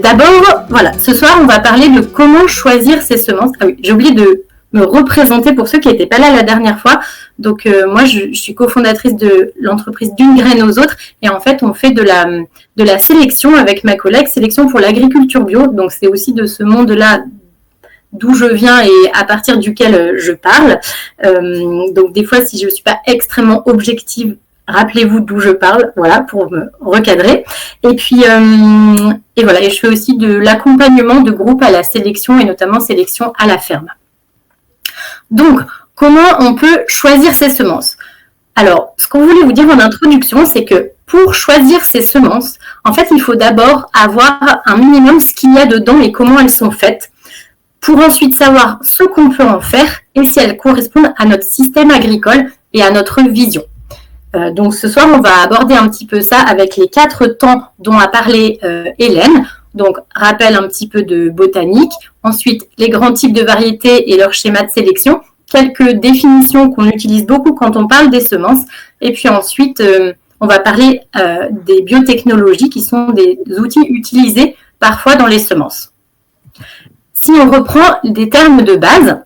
D'abord, voilà, ce soir, on va parler de comment choisir ses semences. Ah oui, j'ai oublié de me représenter pour ceux qui n'étaient pas là la dernière fois. Donc, moi, je suis cofondatrice de l'entreprise D'une graine aux autres. Et en fait, on fait de la sélection avec ma collègue, sélection pour l'agriculture bio. Donc, c'est aussi de ce monde-là d'où je viens et à partir duquel je parle. Donc, des fois, si je ne suis pas extrêmement objective, rappelez-vous d'où je parle, voilà, pour me recadrer. Et puis, et voilà, et je fais aussi de l'accompagnement de groupes à la sélection et notamment sélection à la ferme. Donc, comment on peut choisir ses semences? Alors, ce qu'on voulait vous dire en introduction, c'est que pour choisir ses semences, en fait, il faut d'abord avoir un minimum ce qu'il y a dedans et comment elles sont faites, pour ensuite savoir ce qu'on peut en faire et si elles correspondent à notre système agricole et à notre vision. Donc ce soir, on va aborder un petit peu ça avec les 4 temps dont a parlé Hélène. Donc, rappel un petit peu de botanique. Ensuite, les grands types de variétés et leur schéma de sélection. Quelques définitions qu'on utilise beaucoup quand on parle des semences. Et puis ensuite, on va parler des biotechnologies qui sont des outils utilisés parfois dans les semences. Si on reprend des termes de base,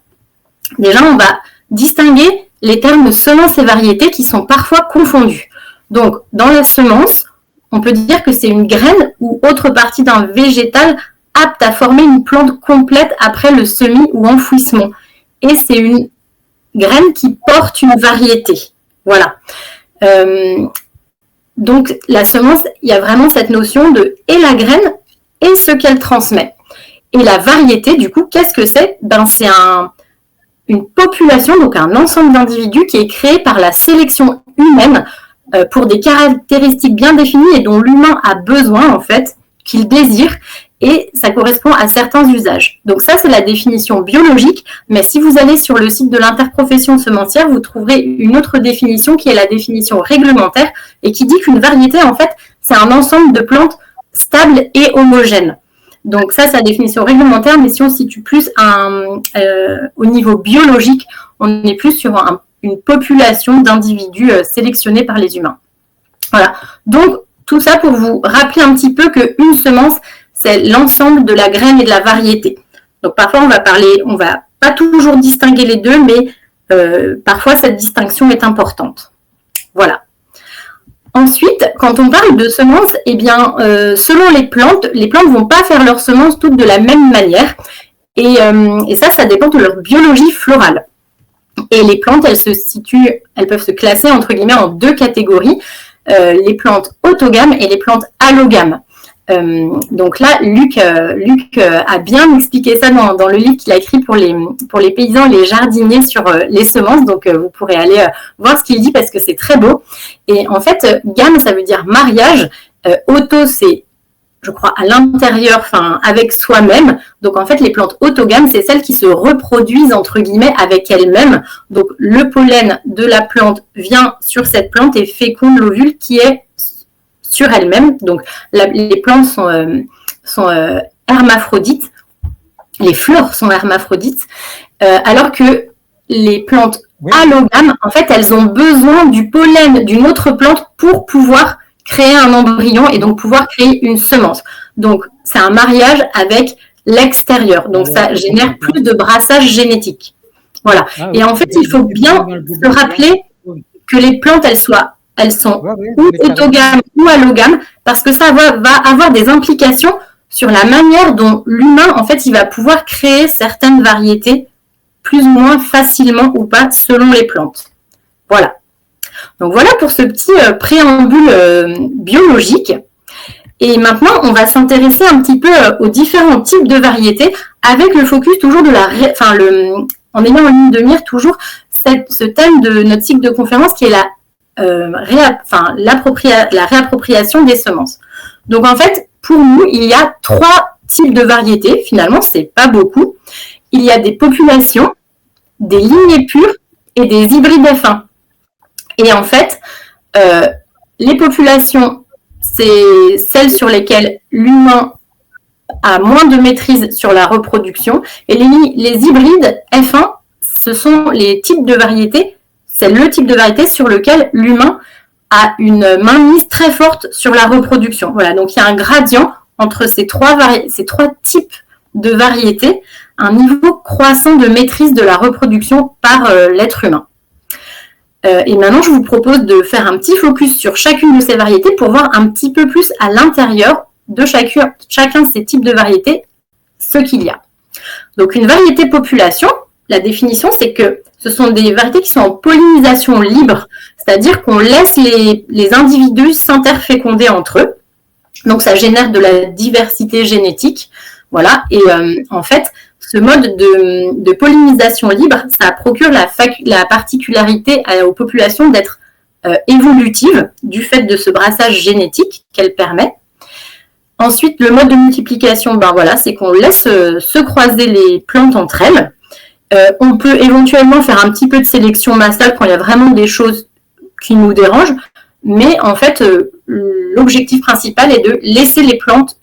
déjà, on va distinguer les termes semences et variétés qui sont parfois confondus. Donc, dans la semence, on peut dire que c'est une graine ou autre partie d'un végétal apte à former une plante complète après le semis ou enfouissement. Et c'est une graine qui porte une variété. Voilà. Donc, la semence, il y a vraiment cette notion de et la graine et ce qu'elle transmet. Et la variété, du coup, qu'est-ce que c'est? C'est une population, donc un ensemble d'individus qui est créé par la sélection humaine pour des caractéristiques bien définies et dont l'humain a besoin, en fait, qu'il désire, et ça correspond à certains usages. Donc ça, c'est la définition biologique, mais si vous allez sur le site de l'interprofession semencière, vous trouverez une autre définition qui est la définition réglementaire et qui dit qu'une variété, en fait, c'est un ensemble de plantes stables et homogènes. Donc ça, c'est la définition réglementaire, mais si on se situe plus au niveau biologique, on est plus sur une population d'individus sélectionnés par les humains. Voilà. Donc, tout ça pour vous rappeler un petit peu qu'une semence, c'est l'ensemble de la graine et de la variété. Donc, parfois, on va pas toujours distinguer les deux, mais parfois, cette distinction est importante. Voilà. Ensuite, quand on parle de semences, eh bien, selon les plantes vont pas faire leurs semences toutes de la même manière. Et ça dépend de leur biologie florale. Et les plantes, elles peuvent se classer, entre guillemets, en 2 catégories. Les plantes autogames et les plantes allogames. Donc là, Luc a bien expliqué ça dans le livre qu'il a écrit pour les paysans et les jardiniers sur les semences. Donc, vous pourrez aller voir ce qu'il dit parce que c'est très beau. Et en fait, gamme, ça veut dire mariage. Auto, c'est, je crois, à l'intérieur, avec soi-même. Donc, en fait, les plantes autogames, c'est celles qui se reproduisent, entre guillemets, avec elles-mêmes. Donc, le pollen de la plante vient sur cette plante et féconde l'ovule qui est sur elle-même. Donc, les plantes sont hermaphrodites. Les fleurs sont hermaphrodites. Alors que les plantes allogames, en fait, elles ont besoin du pollen d'une autre plante pour pouvoir créer un embryon et donc pouvoir créer une semence. Donc, c'est un mariage avec l'extérieur. Donc, ça génère plus de brassage génétique. Voilà. Et en fait, il faut bien se rappeler que les plantes, elles sont ou autogames ou allogames, parce que ça va avoir des implications sur la manière dont l'humain, en fait, il va pouvoir créer certaines variétés plus ou moins facilement ou pas selon les plantes. Voilà. Donc voilà pour ce petit préambule biologique. Et maintenant, on va s'intéresser un petit peu aux différents types de variétés avec le focus toujours en ayant en ligne de mire toujours ce thème de notre cycle de conférence qui est la réappropriation des semences. Donc en fait, pour nous, il y a 3 types de variétés. Finalement, c'est pas beaucoup. Il y a des populations, des lignées pures et des hybrides F1. Et en fait, les populations, c'est celles sur lesquelles l'humain a moins de maîtrise sur la reproduction. Et les hybrides F1, ce sont les types de variétés. C'est le type de variété sur lequel l'humain a une mainmise très forte sur la reproduction. Voilà, donc il y a un gradient entre ces trois types de variétés un niveau croissant de maîtrise de la reproduction par l'être humain. Et maintenant, je vous propose de faire un petit focus sur chacune de ces variétés pour voir un petit peu plus à l'intérieur de chacun de ces types de variétés ce qu'il y a. Donc, une variété population, la définition, c'est que ce sont des variétés qui sont en pollinisation libre, c'est-à-dire qu'on laisse les individus s'interféconder entre eux. Donc, ça génère de la diversité génétique. Voilà. Et en fait, ce mode de pollinisation libre, ça procure la particularité aux populations d'être évolutives du fait de ce brassage génétique qu'elle permet. Ensuite, le mode de multiplication, ben voilà, c'est qu'on laisse se croiser les plantes entre elles. On peut éventuellement faire un petit peu de sélection massale quand il y a vraiment des choses qui nous dérangent, mais en fait, l'objectif principal est de laisser les plantes,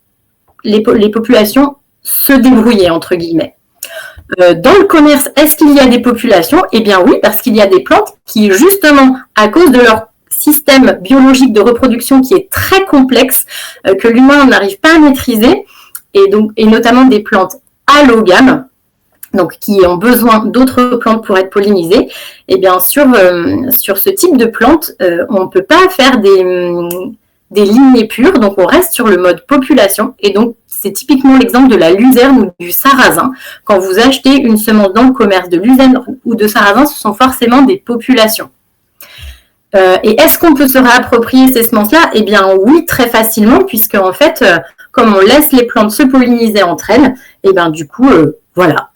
les populations se débrouiller, entre guillemets. Dans le commerce, est-ce qu'il y a des populations? Eh bien oui, parce qu'il y a des plantes qui, justement, à cause de leur système biologique de reproduction qui est très complexe, que l'humain n'arrive pas à maîtriser, et notamment des plantes allogames, donc qui ont besoin d'autres plantes pour être pollinisées, et bien sur ce type de plantes, on ne peut pas faire des lignées pures, donc on reste sur le mode population, et donc c'est typiquement l'exemple de la luzerne ou du sarrasin. Quand vous achetez une semence dans le commerce de luzerne ou de sarrasin, ce sont forcément des populations. Et est-ce qu'on peut se réapproprier ces semences-là? Eh bien oui, très facilement, puisque en fait, comme on laisse les plantes se polliniser entre elles, et bien du coup, voilà,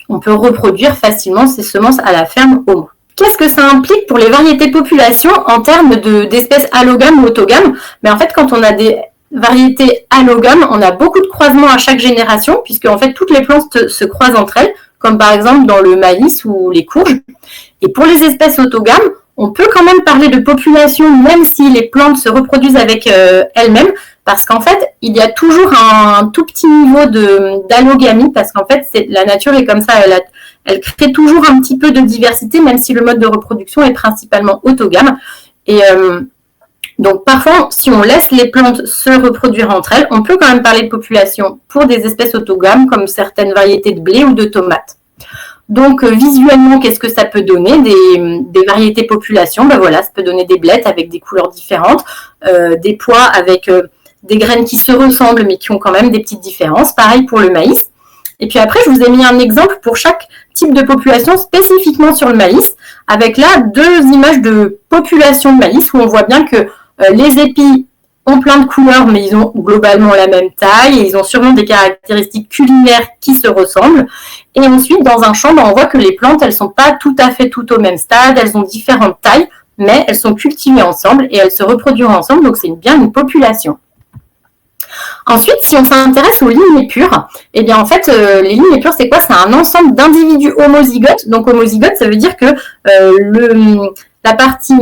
on peut reproduire facilement ces semences à la ferme au moins. Qu'est-ce que ça implique pour les variétés population en termes d'espèces allogames ou autogames? Mais en fait, quand on a des variétés allogames, on a beaucoup de croisements à chaque génération, puisque en fait, toutes les plantes se croisent entre elles, comme par exemple dans le maïs ou les courges. Et pour les espèces autogames, on peut quand même parler de population, même si les plantes se reproduisent avec elles-mêmes, parce qu'en fait, il y a toujours un tout petit niveau d'allogamie, parce qu'en fait, la nature est comme ça, elle crée toujours un petit peu de diversité, même si le mode de reproduction est principalement autogame. Et donc, parfois, si on laisse les plantes se reproduire entre elles, on peut quand même parler de population pour des espèces autogames, comme certaines variétés de blé ou de tomates. Donc, visuellement, qu'est-ce que ça peut donner? Des variétés population, ben voilà, ça peut donner des blettes avec des couleurs différentes, des pois avec des graines qui se ressemblent, mais qui ont quand même des petites différences. Pareil pour le maïs. Et puis après, je vous ai mis un exemple pour chaque type de population spécifiquement sur le maïs, avec là 2 images de population de maïs où on voit bien que les épis ont plein de couleurs, mais ils ont globalement la même taille et ils ont sûrement des caractéristiques culinaires qui se ressemblent. Et ensuite, dans un champ, on voit que les plantes, elles ne sont pas tout à fait toutes au même stade, elles ont différentes tailles, mais elles sont cultivées ensemble et elles se reproduisent ensemble, donc c'est bien une population. Ensuite, si on s'intéresse aux lignées pures, eh bien en fait, les lignées pures, c'est quoi? C'est un ensemble d'individus homozygotes. Donc homozygote, ça veut dire que la partie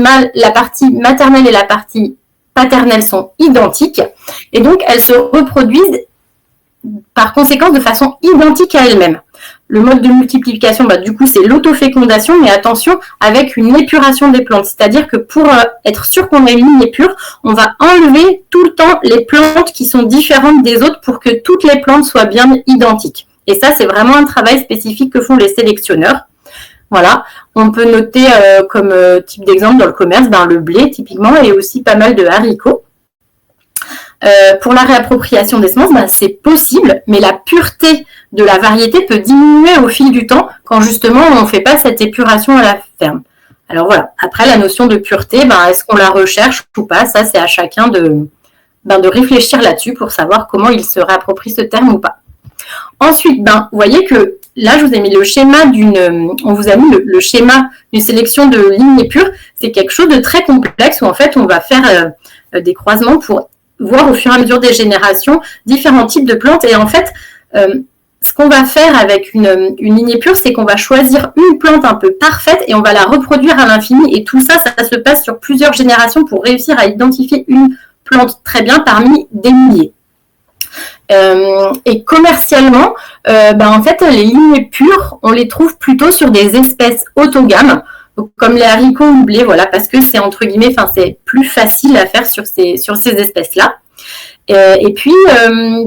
maternelle et la partie paternelle sont identiques, et donc elles se reproduisent par conséquent de façon identique à elles-mêmes. Le mode de multiplication, du coup, c'est l'autofécondation, mais attention, avec une épuration des plantes. C'est-à-dire que pour être sûr qu'on a une lignée pure, on va enlever tout le temps les plantes qui sont différentes des autres pour que toutes les plantes soient bien identiques. Et ça, c'est vraiment un travail spécifique que font les sélectionneurs. Voilà, on peut noter comme type d'exemple dans le commerce, le blé typiquement, et aussi pas mal de haricots. Pour la réappropriation des semences, c'est possible, mais la pureté de la variété peut diminuer au fil du temps quand justement on ne fait pas cette épuration à la ferme. Alors voilà, après la notion de pureté, est-ce qu'on la recherche ou pas? Ça, c'est à chacun de réfléchir là-dessus pour savoir comment il se réapproprie ce terme ou pas. Ensuite, vous voyez que là, je vous ai mis le schéma on vous a mis le schéma d'une sélection de lignées pures. C'est quelque chose de très complexe où en fait, on va faire des croisements pour voir au fur et à mesure des générations différents types de plantes. Et en fait, ce qu'on va faire avec une lignée pure, c'est qu'on va choisir une plante un peu parfaite et on va la reproduire à l'infini. Et tout ça, ça se passe sur plusieurs générations pour réussir à identifier une plante très bien parmi des milliers. Et commercialement, en fait, les lignées pures, on les trouve plutôt sur des espèces autogames, comme les haricots ou le blé, voilà, parce que c'est entre guillemets, c'est plus facile à faire sur ces espèces-là. Et puis,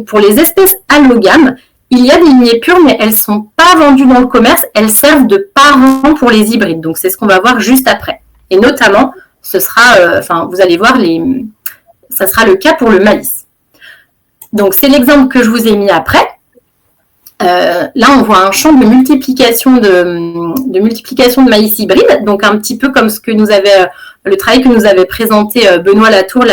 pour les espèces allogames, il y a des lignées pures, mais elles ne sont pas vendues dans le commerce. Elles servent de parents pour les hybrides. Donc, c'est ce qu'on va voir juste après. Et notamment, ce sera, vous allez voir, ça sera le cas pour le maïs. Donc, c'est l'exemple que je vous ai mis après. Là, on voit un champ de multiplication de maïs hybride, donc un petit peu comme le travail que nous avait présenté Benoît Latour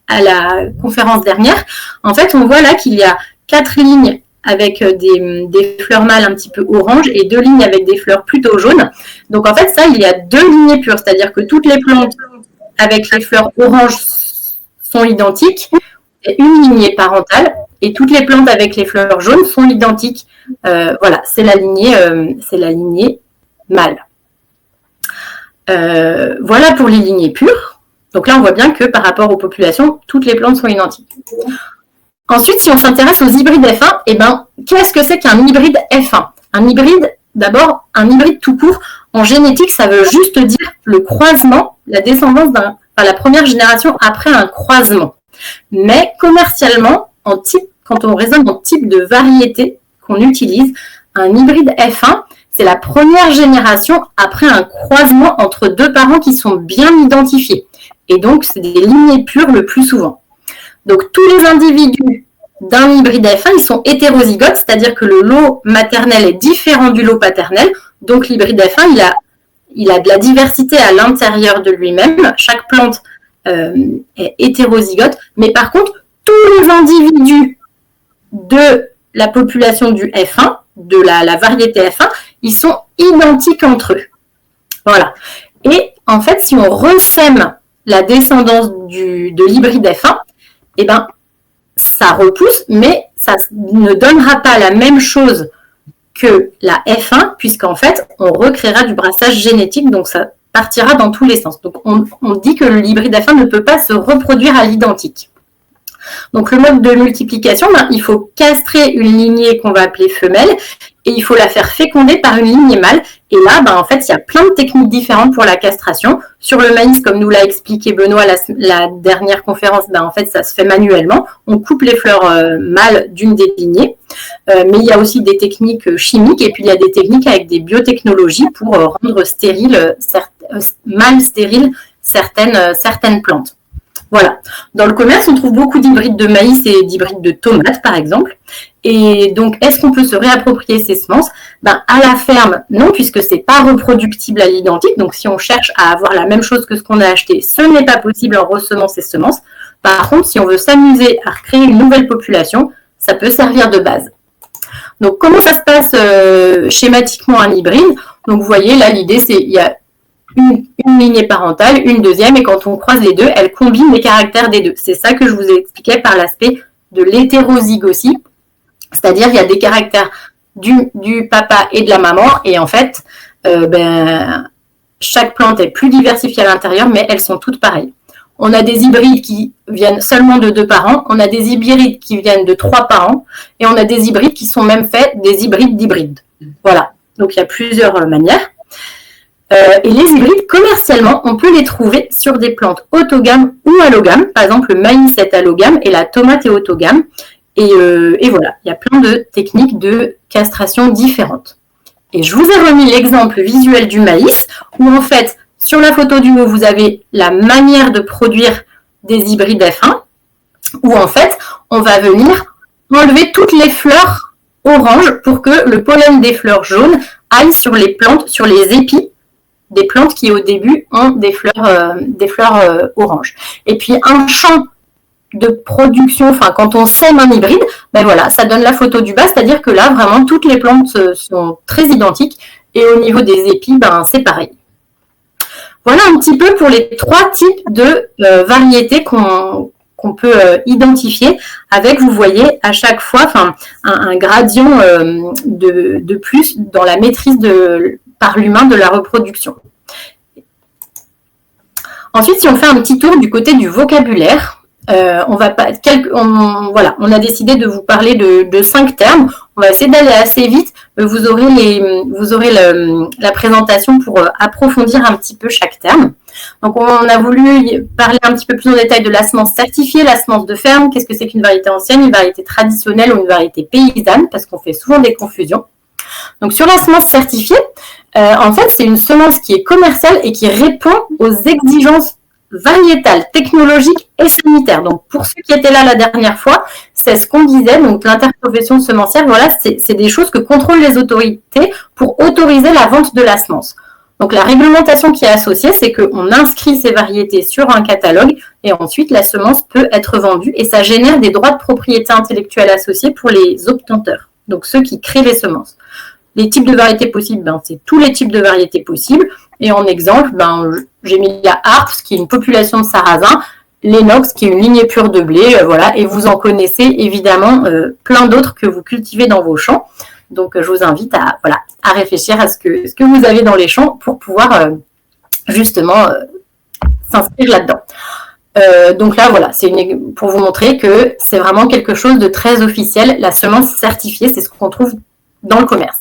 à la conférence dernière. En fait, on voit là qu'il y a 4 lignes avec des fleurs mâles un petit peu orange et 2 lignes avec des fleurs plutôt jaunes. Donc, en fait, ça, il y a 2 lignées pures, c'est-à-dire que toutes les plantes avec les fleurs oranges sont identiques, et une lignée parentale. Et toutes les plantes avec les fleurs jaunes sont identiques. Voilà, c'est la lignée mâle. Voilà pour les lignées pures. Donc là, on voit bien que par rapport aux populations, toutes les plantes sont identiques. Ensuite, si on s'intéresse aux hybrides F1, eh ben, qu'est-ce que c'est qu'un hybride F1? Un hybride, d'abord, un hybride tout court, en génétique, ça veut juste dire le croisement, la descendance la première génération après un croisement. Mais commercialement, quand on raisonne en type de variété qu'on utilise, un hybride F1, c'est la première génération après un croisement entre 2 parents qui sont bien identifiés. Et donc, c'est des lignées pures le plus souvent. Donc, tous les individus d'un hybride F1, ils sont hétérozygotes, c'est-à-dire que le lot maternel est différent du lot paternel. Donc, l'hybride F1, il a de la diversité à l'intérieur de lui-même. Chaque plante est hétérozygote. Mais par contre, tous les individus de la population du F1, de la variété F1, ils sont identiques entre eux. Voilà. Et en fait, si on ressème la descendance de l'hybride F1, eh ben, ça repousse, mais ça ne donnera pas la même chose que la F1, puisqu'en fait, on recréera du brassage génétique, donc ça partira dans tous les sens. Donc, on dit que l'hybride F1 ne peut pas se reproduire à l'identique. Donc, le mode de multiplication, il faut castrer une lignée qu'on va appeler femelle et il faut la faire féconder par une lignée mâle. Et là, en fait, il y a plein de techniques différentes pour la castration. Sur le maïs, comme nous l'a expliqué Benoît la dernière conférence, en fait, ça se fait manuellement. On coupe les fleurs mâles d'une des lignées. Mais il y a aussi des techniques chimiques et puis il y a des techniques avec des biotechnologies pour rendre mâles stériles certaines plantes. Voilà. Dans le commerce, on trouve beaucoup d'hybrides de maïs et d'hybrides de tomates, par exemple. Et donc, est-ce qu'on peut se réapproprier ces semences? À la ferme, non, puisque ce n'est pas reproductible à l'identique. Donc, si on cherche à avoir la même chose que ce qu'on a acheté, ce n'est pas possible en ressemant ces semences. Par contre, si on veut s'amuser à recréer une nouvelle population, ça peut servir de base. Donc, comment ça se passe schématiquement un hybride? Donc, vous voyez, là, l'idée, c'est il y a une lignée parentale, une deuxième, et quand on croise les deux, elles combinent les caractères des deux. C'est ça que je vous ai expliqué par l'aspect de l'hétérozygosie, c'est-à-dire il y a des caractères du papa et de la maman, et en fait, chaque plante est plus diversifiée à l'intérieur, mais elles sont toutes pareilles. On a des hybrides qui viennent seulement de 2 parents, on a des hybrides qui viennent de 3 parents, et on a des hybrides qui sont même faits des hybrides d'hybrides. Voilà, donc il y a plusieurs manières. Et les hybrides, commercialement, on peut les trouver sur des plantes autogames ou allogames. Par exemple, le maïs est allogame et la tomate est autogame. Et voilà, il y a plein de techniques de castration différentes. Et je vous ai remis l'exemple visuel du maïs, où en fait, sur la photo du haut, vous avez la manière de produire des hybrides F1, où en fait, on va venir enlever toutes les fleurs oranges pour que le pollen des fleurs jaunes aille sur les plantes, sur les épis des plantes qui au début ont des fleurs oranges. Et puis un champ de production, quand on sème un hybride, voilà, ça donne la photo du bas, c'est-à-dire que là, vraiment, toutes les plantes sont très identiques et au niveau des épis, c'est pareil. Voilà un petit peu pour les 3 types de variétés qu'on peut identifier avec, vous voyez, à chaque fois un gradient de plus dans la maîtrise par l'humain de la reproduction. Ensuite, si on fait un petit tour du côté du vocabulaire, on a décidé de vous parler de 5 termes. On va essayer d'aller assez vite. Vous aurez la présentation pour approfondir un petit peu chaque terme. Donc, on a voulu parler un petit peu plus en détail de la semence certifiée, la semence de ferme. Qu'est-ce que c'est qu'une variété ancienne, une variété traditionnelle ou une variété paysanne, parce qu'on fait souvent des confusions. Donc, sur la semence certifiée, en fait, c'est une semence qui est commerciale et qui répond aux exigences variétales, technologiques et sanitaires. Donc, pour ceux qui étaient là la dernière fois, c'est ce qu'on disait. Donc, l'interprofession semencière, voilà, c'est des choses que contrôlent les autorités pour autoriser la vente de la semence. Donc, la réglementation qui est associée, c'est qu'on inscrit ces variétés sur un catalogue et ensuite, la semence peut être vendue et ça génère des droits de propriété intellectuelle associés pour les obtenteurs, donc ceux qui créent les semences. Les types de variétés possibles, c'est tous les types de variétés possibles. Et en exemple, j'ai mis la Harps, qui est une population de sarrasin, l'Enox, qui est une lignée pure de blé, voilà. Et vous en connaissez évidemment plein d'autres que vous cultivez dans vos champs. Donc, je vous invite à réfléchir à ce que vous avez dans les champs pour pouvoir justement s'inscrire là-dedans. Donc là, voilà, c'est pour vous montrer que c'est vraiment quelque chose de très officiel. La semence certifiée, c'est ce qu'on trouve dans le commerce.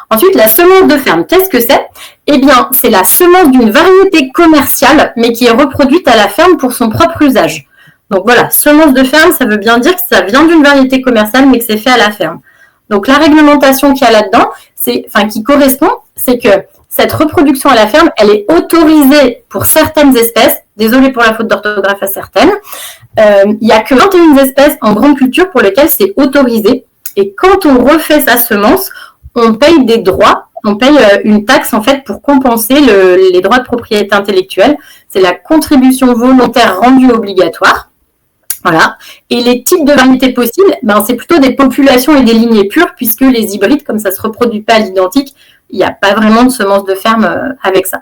Ensuite, la semence de ferme, qu'est-ce que c'est? Eh bien, c'est la semence d'une variété commerciale, mais qui est reproduite à la ferme pour son propre usage. Donc voilà, semence de ferme, ça veut bien dire que ça vient d'une variété commerciale, mais que c'est fait à la ferme. Donc la réglementation qu'il y a là-dedans, qui correspond, c'est que cette reproduction à la ferme, elle est autorisée pour certaines espèces. Désolée pour la faute d'orthographe à certaines. Il n'y a que 21 espèces en grande culture pour lesquelles c'est autorisé. Et quand on refait sa semence, on paye des droits, on paye une taxe en fait pour compenser les droits de propriété intellectuelle. C'est la contribution volontaire rendue obligatoire. Voilà. Et les types de variétés possibles, c'est plutôt des populations et des lignées pures, puisque les hybrides, comme ça ne se reproduit pas à l'identique, il n'y a pas vraiment de semences de ferme avec ça.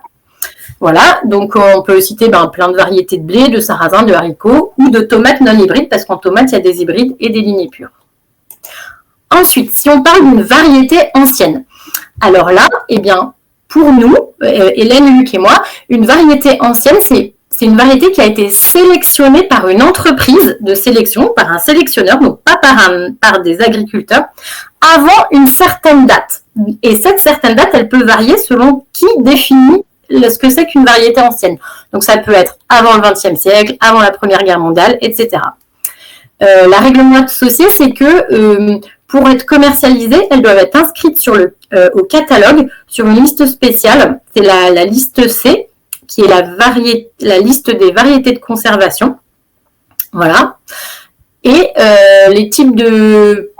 Voilà, donc on peut citer plein de variétés de blé, de sarrasin, de haricots ou de tomates non hybrides, parce qu'en tomate, il y a des hybrides et des lignées pures. Ensuite, si on parle d'une variété ancienne, alors là, pour nous, Hélène, Luc et moi, une variété ancienne, c'est une variété qui a été sélectionnée par une entreprise de sélection, par un sélectionneur, donc pas par des agriculteurs, avant une certaine date. Et cette certaine date, elle peut varier selon qui définit ce que c'est qu'une variété ancienne. Donc ça peut être avant le XXe siècle, avant la Première Guerre mondiale, etc. La réglementation associée, c'est que pour être commercialisées, elles doivent être inscrites au catalogue sur une liste spéciale. C'est la liste C, qui est la liste des variétés de conservation. Voilà. Et les types de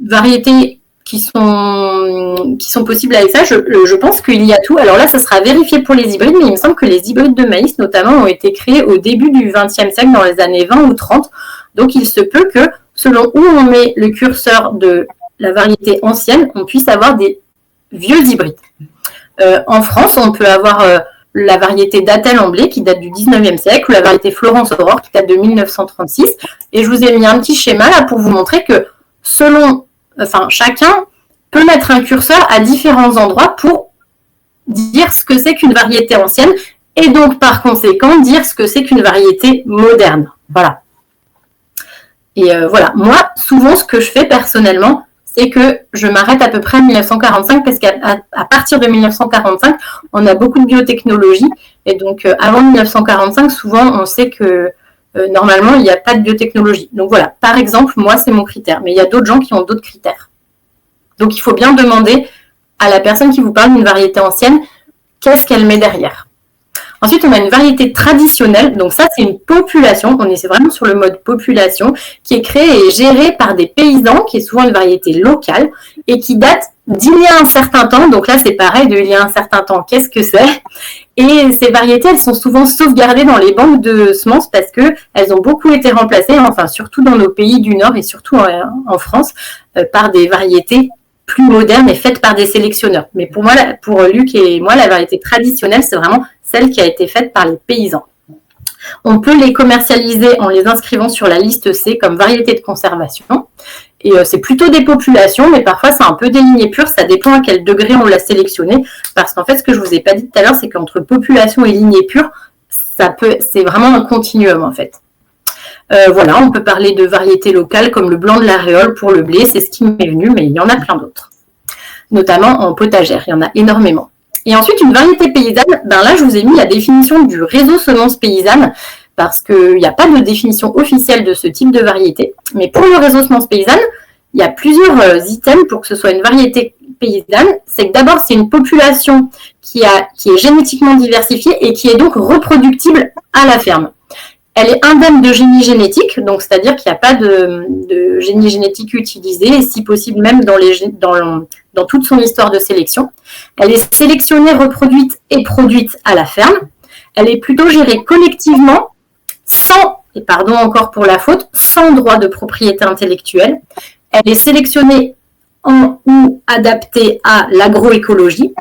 variétés qui sont possibles avec ça, je pense qu'il y a tout. Alors là, ça sera vérifié pour les hybrides, mais il me semble que les hybrides de maïs, notamment, ont été créés au début du XXe siècle, dans les années 20 ou 30. Donc, il se peut que, selon où on met le curseur de la variété ancienne, on puisse avoir des vieux hybrides. En France, on peut avoir la variété Datel en blé qui date du 19e siècle ou la variété Florence Aurore qui date de 1936. Et je vous ai mis un petit schéma là pour vous montrer que chacun peut mettre un curseur à différents endroits pour dire ce que c'est qu'une variété ancienne et donc par conséquent dire ce que c'est qu'une variété moderne. Voilà. Et voilà, moi, souvent, ce que je fais personnellement, c'est que je m'arrête à peu près à 1945 parce qu'à partir de 1945, on a beaucoup de biotechnologie. Et donc, avant 1945, souvent, on sait que normalement, il n'y a pas de biotechnologie. Donc voilà, par exemple, moi, c'est mon critère. Mais il y a d'autres gens qui ont d'autres critères. Donc, il faut bien demander à la personne qui vous parle d'une variété ancienne, qu'est-ce qu'elle met derrière. Ensuite, on a une variété traditionnelle. Donc ça, c'est une population. On est vraiment sur le mode population qui est créée et gérée par des paysans, qui est souvent une variété locale et qui date d'il y a un certain temps. Donc là, c'est pareil, d'il y a un certain temps, qu'est-ce que c'est? Et ces variétés, elles sont souvent sauvegardées dans les banques de semences parce qu'elles ont beaucoup été remplacées, surtout dans nos pays du Nord et surtout en France, par des variétés plus modernes et faites par des sélectionneurs. Mais pour Luc et moi, la variété traditionnelle, c'est vraiment celle qui a été faite par les paysans. On peut les commercialiser en les inscrivant sur la liste C comme variété de conservation. Et c'est plutôt des populations, mais parfois c'est un peu des lignées pures, ça dépend à quel degré on l'a sélectionné. Parce qu'en fait, ce que je ne vous ai pas dit tout à l'heure, c'est qu'entre population et lignée pure, c'est vraiment un continuum en fait. Voilà, on peut parler de variétés locales comme le blanc de l'aréole pour le blé, c'est ce qui m'est venu, mais il y en a plein d'autres. Notamment en potagère, il y en a énormément. Et ensuite, une variété paysanne, ben là, je vous ai mis la définition du réseau semences paysannes, parce qu'il n'y a pas de définition officielle de ce type de variété. Mais pour le réseau semences paysannes, il y a plusieurs items pour que ce soit une variété paysanne. C'est que d'abord, c'est une population qui est génétiquement diversifiée et qui est donc reproductible à la ferme. Elle est indemne de génie génétique, donc c'est-à-dire qu'il n'y a pas de génie génétique utilisé, et si possible même dans toute son histoire de sélection. Elle est sélectionnée, reproduite et produite à la ferme. Elle est plutôt gérée collectivement, et pardon encore pour la faute, sans droit de propriété intellectuelle. Elle est sélectionnée ou adaptée à l'agroécologie.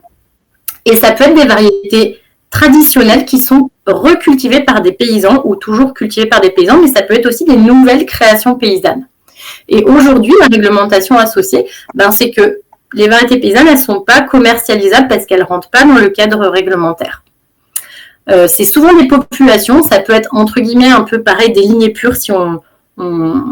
Et ça peut être des variétés traditionnelles qui sont recultivées par des paysans ou toujours cultivées par des paysans, mais ça peut être aussi des nouvelles créations paysannes. Et aujourd'hui, la réglementation associée, c'est que les variétés paysannes, elles ne sont pas commercialisables parce qu'elles ne rentrent pas dans le cadre réglementaire. C'est souvent des populations, ça peut être entre guillemets un peu pareil des lignées pures si on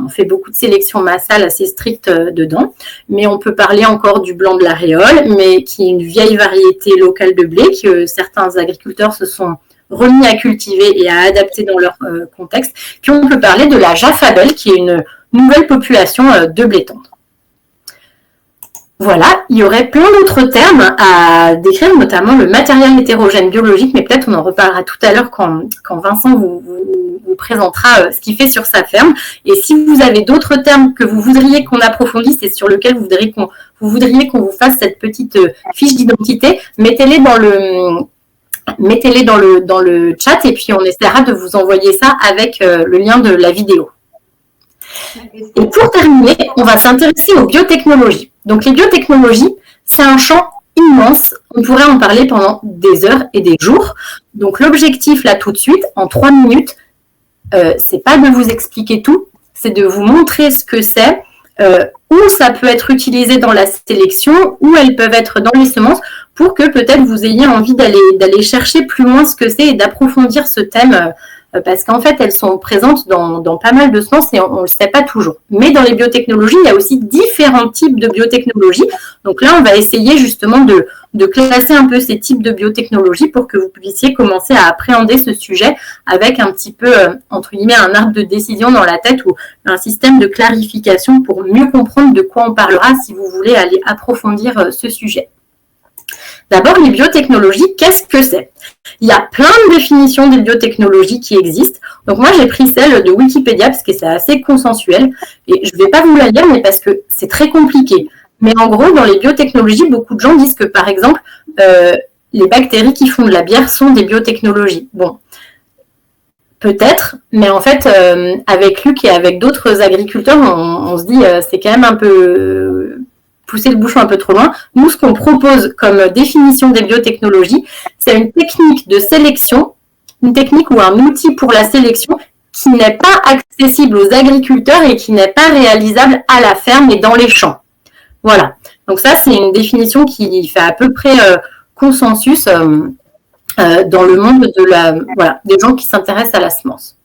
fait beaucoup de sélection massale assez stricte dedans, mais on peut parler encore du blanc de l'aréole, mais qui est une vieille variété locale de blé que certains agriculteurs se sont remis à cultiver et à adapter dans leur contexte. Puis on peut parler de la jaffabelle, qui est une nouvelle population de blé tendre. Voilà, il y aurait plein d'autres termes à décrire, notamment le matériel hétérogène biologique, mais peut-être on en reparlera tout à l'heure quand Vincent vous présentera ce qu'il fait sur sa ferme. Et si vous avez d'autres termes que vous voudriez qu'on approfondisse et sur lesquels vous voudriez qu'on vous fasse cette petite fiche d'identité, mettez-les dans le chat et puis on essaiera de vous envoyer ça avec le lien de la vidéo. Et pour terminer, on va s'intéresser aux biotechnologies. Donc les biotechnologies, c'est un champ immense. On pourrait en parler pendant des heures et des jours. Donc l'objectif là tout de suite, en 3 minutes, c'est pas de vous expliquer tout, c'est de vous montrer ce que c'est, où ça peut être utilisé dans la sélection, où elles peuvent être dans les semences, pour que peut-être vous ayez envie d'aller chercher plus loin ce que c'est et d'approfondir ce thème. Parce qu'en fait, elles sont présentes dans pas mal de semences et on ne le sait pas toujours. Mais dans les biotechnologies, il y a aussi différents types de biotechnologies. Donc là, on va essayer justement de classer un peu ces types de biotechnologies pour que vous puissiez commencer à appréhender ce sujet avec un petit peu, entre guillemets, un arbre de décision dans la tête ou un système de clarification pour mieux comprendre de quoi on parlera si vous voulez aller approfondir ce sujet. D'abord, les biotechnologies, qu'est-ce que c'est? Il y a plein de définitions des biotechnologies qui existent. Donc moi, j'ai pris celle de Wikipédia parce que c'est assez consensuel. Et je ne vais pas vous la lire, mais parce que c'est très compliqué. Mais en gros, dans les biotechnologies, beaucoup de gens disent que, par exemple, les bactéries qui font de la bière sont des biotechnologies. Bon, peut-être, mais en fait, avec Luc et avec d'autres agriculteurs, on se dit c'est quand même un peu... pousser le bouchon un peu trop loin. Nous, ce qu'on propose comme définition des biotechnologies, c'est une technique de sélection, une technique ou un outil pour la sélection qui n'est pas accessible aux agriculteurs et qui n'est pas réalisable à la ferme et dans les champs. Voilà. Donc ça, c'est une définition qui fait à peu près consensus dans le monde des gens qui s'intéressent à la semence.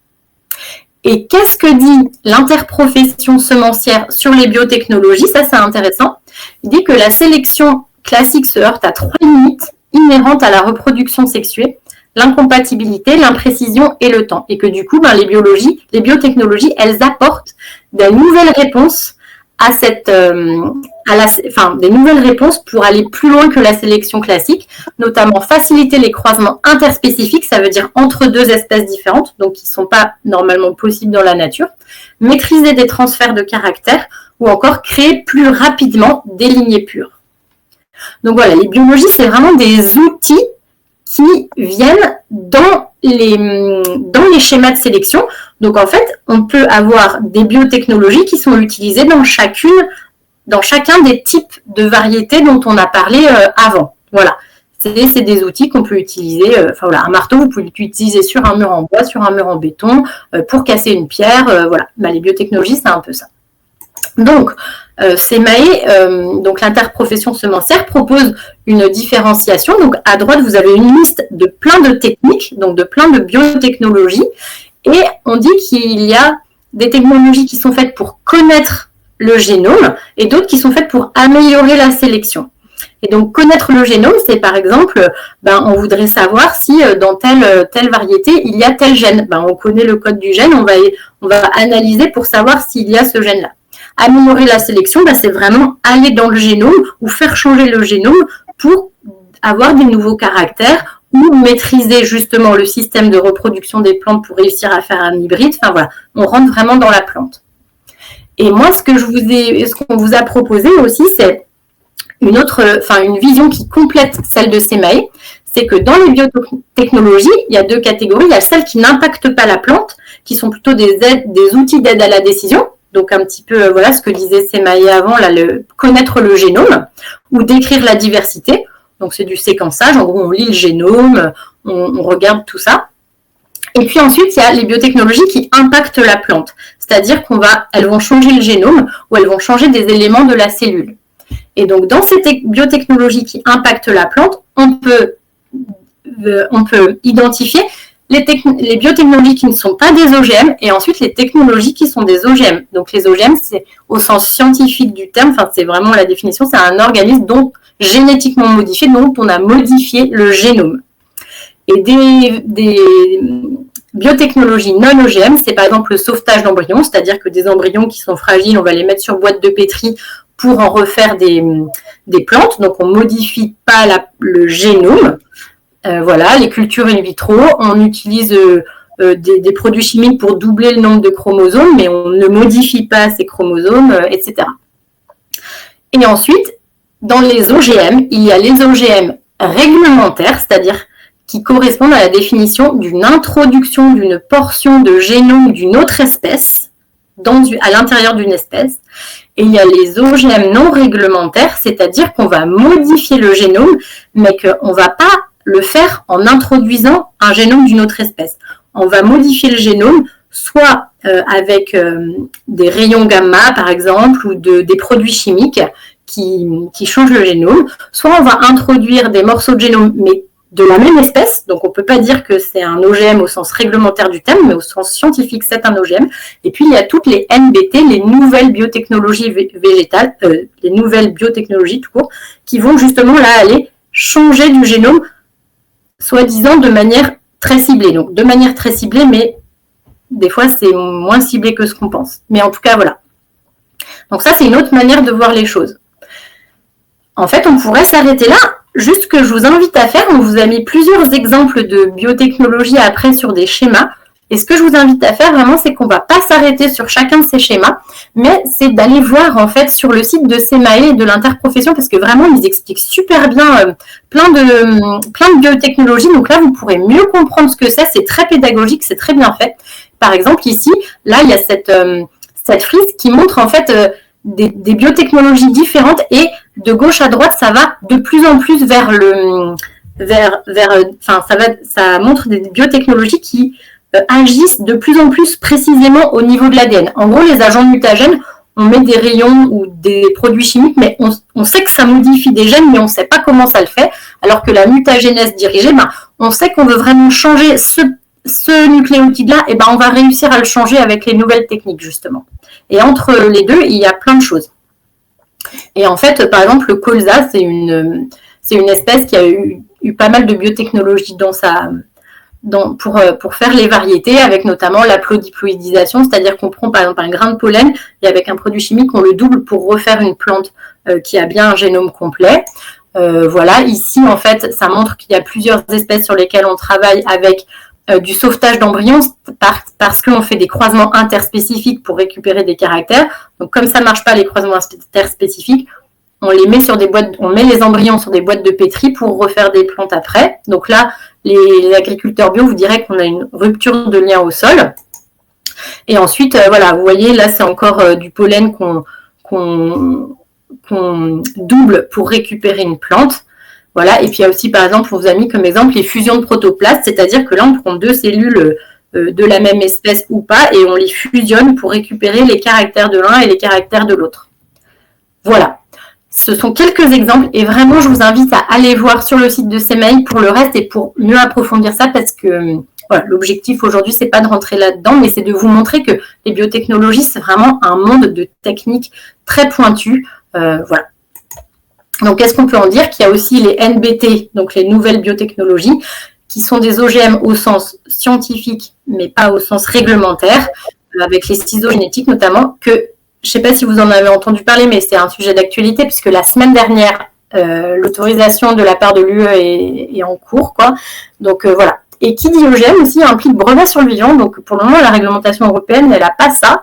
Et qu'est-ce que dit l'interprofession semencière sur les biotechnologies? Ça, c'est intéressant. Il dit que la sélection classique se heurte à 3 limites inhérentes à la reproduction sexuée, l'incompatibilité, l'imprécision et le temps. Et que du coup, les biotechnologies, elles apportent des nouvelles réponses des nouvelles réponses pour aller plus loin que la sélection classique, notamment faciliter les croisements interspécifiques, ça veut dire entre 2 espèces différentes, donc qui ne sont pas normalement possibles dans la nature, maîtriser des transferts de caractère ou encore créer plus rapidement des lignées pures. Donc voilà, les biologies, c'est vraiment des outils qui viennent dans les schémas de sélection. Donc en fait, on peut avoir des biotechnologies qui sont utilisées dans chacun des types de variétés dont on a parlé avant. Voilà, c'est des outils qu'on peut utiliser. Un marteau, vous pouvez l'utiliser sur un mur en bois, sur un mur en béton, pour casser une pierre. Voilà, les biotechnologies, c'est un peu ça. Donc, CEMAE, donc l'interprofession semencière, propose une différenciation. Donc, à droite, vous avez une liste de plein de techniques, donc de plein de biotechnologies. Et on dit qu'il y a des technologies qui sont faites pour connaître le génome et d'autres qui sont faites pour améliorer la sélection. Et donc, connaître le génome, c'est par exemple, on voudrait savoir si dans telle variété, il y a tel gène. On connaît le code du gène, on va analyser pour savoir s'il y a ce gène-là. Améliorer la sélection, c'est vraiment aller dans le génome ou faire changer le génome pour avoir des nouveaux caractères ou maîtriser justement le système de reproduction des plantes pour réussir à faire un hybride. Enfin voilà, on rentre vraiment dans la plante. Et moi, ce qu'on vous a proposé aussi, c'est une vision qui complète celle de Semae, c'est que dans les biotechnologies, il y a 2 catégories. Il y a celles qui n'impactent pas la plante, qui sont plutôt des outils d'aide à la décision. Donc un petit peu, voilà ce que disait Semae avant, là, connaître le génome ou décrire la diversité. Donc c'est du séquençage, en gros on lit le génome, on regarde tout ça. Et puis ensuite, il y a les biotechnologies qui impactent la plante, c'est-à-dire qu'elles vont changer le génome ou elles vont changer des éléments de la cellule. Et donc, dans ces biotechnologies qui impactent la plante, on peut identifier les biotechnologies qui ne sont pas des OGM et ensuite les technologies qui sont des OGM. Donc, les OGM, c'est au sens scientifique du terme, c'est vraiment la définition, c'est un organisme génétiquement modifié, dont on a modifié le génome. Et des biotechnologies non OGM, c'est par exemple le sauvetage d'embryons, c'est-à-dire que des embryons qui sont fragiles, on va les mettre sur boîte de pétri pour en refaire des plantes. Donc, on ne modifie pas le génome. Voilà, les cultures in vitro, on utilise des produits chimiques pour doubler le nombre de chromosomes, mais on ne modifie pas ces chromosomes, etc. Et ensuite, dans les OGM, il y a les OGM réglementaires, c'est-à-dire qui correspondent à la définition d'une introduction d'une portion de génome d'une autre espèce à l'intérieur d'une espèce. Et il y a les OGM non réglementaires, c'est-à-dire qu'on va modifier le génome, mais qu'on ne va pas le faire en introduisant un génome d'une autre espèce. On va modifier le génome soit avec des rayons gamma, par exemple, ou des produits chimiques qui changent le génome, soit on va introduire des morceaux de génome, mais de la même espèce, donc on ne peut pas dire que c'est un OGM au sens réglementaire du terme, mais au sens scientifique, c'est un OGM. Et puis, il y a toutes les NBT, les nouvelles biotechnologies végétales, les nouvelles biotechnologies tout court, qui vont justement là aller changer du génome, soi-disant de manière très ciblée. Donc, de manière très ciblée, mais des fois, c'est moins ciblé que ce qu'on pense. Mais en tout cas, voilà. Donc ça, c'est une autre manière de voir les choses. En fait, on pourrait s'arrêter là. Juste ce que je vous invite à faire, on vous a mis plusieurs exemples de biotechnologie après sur des schémas. Et ce que je vous invite à faire vraiment, c'est qu'on ne va pas s'arrêter sur chacun de ces schémas, mais c'est d'aller voir en fait sur le site de Semae et de l'interprofession, parce que vraiment, ils expliquent super bien plein de biotechnologies. Donc là, vous pourrez mieux comprendre ce que c'est très pédagogique, c'est très bien fait. Par exemple, ici, là, il y a cette frise qui montre en fait des biotechnologies différentes et de gauche à droite, ça va de plus en plus ça montre des biotechnologies qui agissent de plus en plus précisément au niveau de l'ADN. En gros, les agents mutagènes, on met des rayons ou des produits chimiques, mais on sait que ça modifie des gènes, mais on ne sait pas comment ça le fait, alors que la mutagénèse dirigée, on sait qu'on veut vraiment changer ce nucléotide-là, et on va réussir à le changer avec les nouvelles techniques, justement. Et entre les deux, il y a plein de choses. Et en fait, par exemple, le colza, c'est une espèce qui a eu pas mal de biotechnologie pour faire les variétés, avec notamment l'aplodiploïdisation, c'est-à-dire qu'on prend par exemple un grain de pollen et avec un produit chimique, on le double pour refaire une plante qui a bien un génome complet. Voilà, ici, en fait, ça montre qu'il y a plusieurs espèces sur lesquelles on travaille avec du sauvetage d'embryons parce qu'on fait des croisements interspécifiques pour récupérer des caractères. Donc, comme ça ne marche pas les croisements interspécifiques, on met les embryons sur des boîtes de pétri pour refaire des plantes après. Donc là, les agriculteurs bio vous diraient qu'on a une rupture de lien au sol. Et ensuite, voilà, vous voyez, là, c'est encore du pollen qu'on double pour récupérer une plante. Voilà, et puis il y a aussi, par exemple, on vous a mis comme exemple les fusions de protoplastes, c'est-à-dire que là, on prend 2 cellules de la même espèce ou pas, et on les fusionne pour récupérer les caractères de l'un et les caractères de l'autre. Voilà, ce sont quelques exemples, et vraiment, je vous invite à aller voir sur le site de Semae pour le reste et pour mieux approfondir ça, parce que voilà, l'objectif aujourd'hui, c'est pas de rentrer là-dedans, mais c'est de vous montrer que les biotechnologies, c'est vraiment un monde de techniques très pointues. Voilà. Donc, qu'est-ce qu'on peut en dire? Qu'il y a aussi les NBT, donc les nouvelles biotechnologies, qui sont des OGM au sens scientifique, mais pas au sens réglementaire, avec les ciseaux génétiques notamment, que je ne sais pas si vous en avez entendu parler, mais c'est un sujet d'actualité, puisque la semaine dernière, l'autorisation de la part de l'UE est en cours, quoi. Donc voilà. Et qui dit OGM aussi implique brevet sur le vivant. Donc pour le moment, la réglementation européenne, elle n'a pas ça,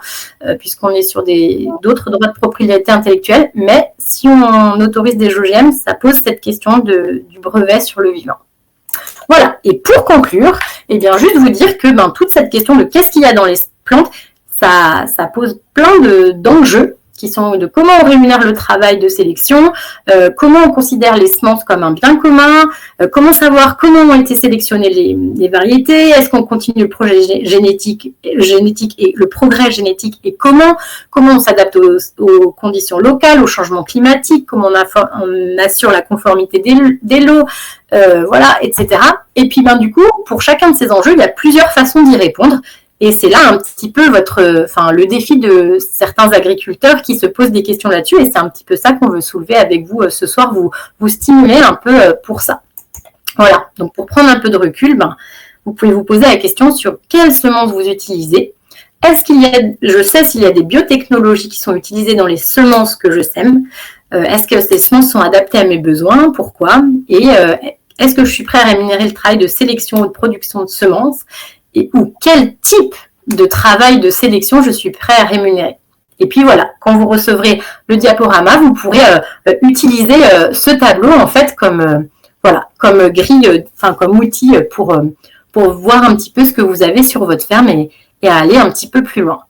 puisqu'on est sur d'autres droits de propriété intellectuelle. Mais si on autorise des OGM, ça pose cette question du brevet sur le vivant. Voilà. Et pour conclure, eh bien, juste vous dire que toute cette question de qu'est-ce qu'il y a dans les plantes, ça pose plein d'enjeux qui sont de comment on rémunère le travail de sélection, comment on considère les semences comme un bien commun, comment savoir comment ont été sélectionnées les variétés, est-ce qu'on continue le projet génétique et le progrès génétique et comment on s'adapte aux conditions locales, aux changements climatiques, comment on assure la conformité des lots, voilà, etc. Et puis du coup, pour chacun de ces enjeux, il y a plusieurs façons d'y répondre. Et c'est là un petit peu le défi de certains agriculteurs qui se posent des questions là-dessus. Et c'est un petit peu ça qu'on veut soulever avec vous ce soir, vous stimuler un peu pour ça. Voilà. Donc, pour prendre un peu de recul, vous pouvez vous poser la question sur quelles semences vous utilisez. Je sais s'il y a des biotechnologies qui sont utilisées dans les semences que je sème. Est-ce que ces semences sont adaptées à mes besoins? Pourquoi? Et est-ce que je suis prêt à rémunérer le travail de sélection ou de production de semences? Ou quel type de travail de sélection je suis prêt à rémunérer. Et puis voilà, quand vous recevrez le diaporama, vous pourrez utiliser ce tableau en fait comme grille, comme outil pour voir un petit peu ce que vous avez sur votre ferme et aller un petit peu plus loin.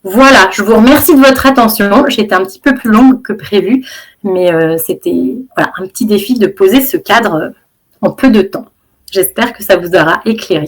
Voilà, je vous remercie de votre attention. J'étais un petit peu plus longue que prévu, mais c'était un petit défi de poser ce cadre en peu de temps. J'espère que ça vous aura éclairé.